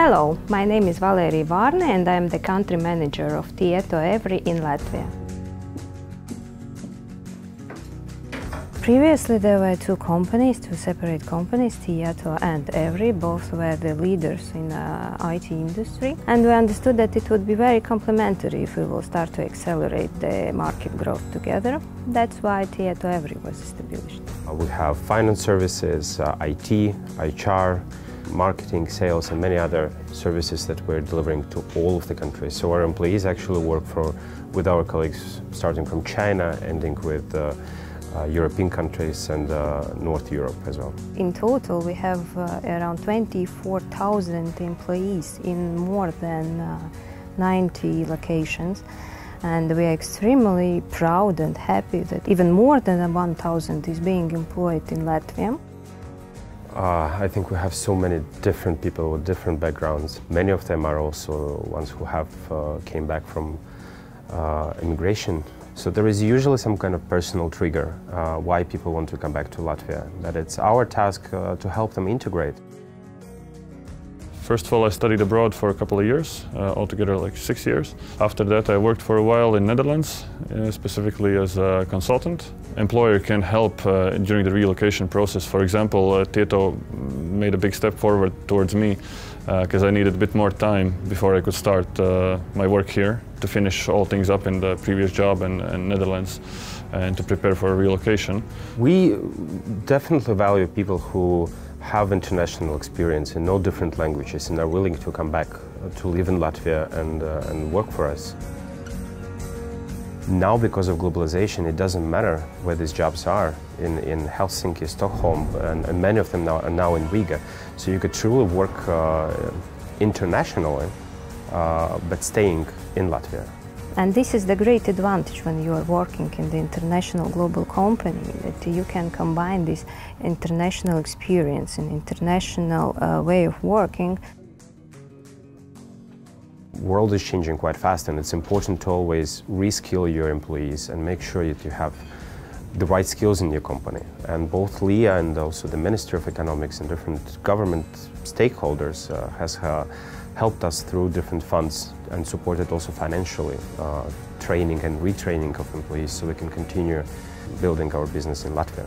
Hello, my name is Varne and I am the country manager of TietoEVRY in Latvia. Previously there were two separate companies, Tieto and EVRY. Both were the leaders in the IT industry, and we understood that it would be very complementary if we will start to accelerate the market growth together. That's why TietoEVRY was established. We have finance services, IT, HR, marketing, sales and many other services that we're delivering to all of the countries. So our employees actually work with our colleagues starting from China, ending with European countries and North Europe as well. In total we have around 24,000 employees in more than 90 locations, and we are extremely proud and happy that even more than 1,000 is being employed in Latvia. I think we have so many different people with different backgrounds. Many of them are also ones who have came back from immigration. So there is usually some kind of personal trigger why people want to come back to Latvia, that it's our task to help them integrate. First of all, I studied abroad for a couple of years, altogether like 6 years. After that, I worked for a while in Netherlands, specifically as a consultant. Employer can help during the relocation process. For example, Tieto made a big step forward towards me because I needed a bit more time before I could start my work here to finish all things up in the previous job in Netherlands and to prepare for a relocation. We definitely value people who have international experience and know different languages and are willing to come back to live in Latvia and work for us. Now, because of globalization, it doesn't matter where these jobs are, in Helsinki, Stockholm, and many of them are now in Riga. So you could truly work internationally, but staying in Latvia. And this is the great advantage when you are working in the international global company, that you can combine this international experience and international way of working. The world is changing quite fast, and it's important to always reskill your employees and make sure that you have the right skills in your company. And both LIA and also the Ministry of Economics and different government stakeholders has helped us through different funds and supported also financially training and retraining of employees so we can continue building our business in Latvia.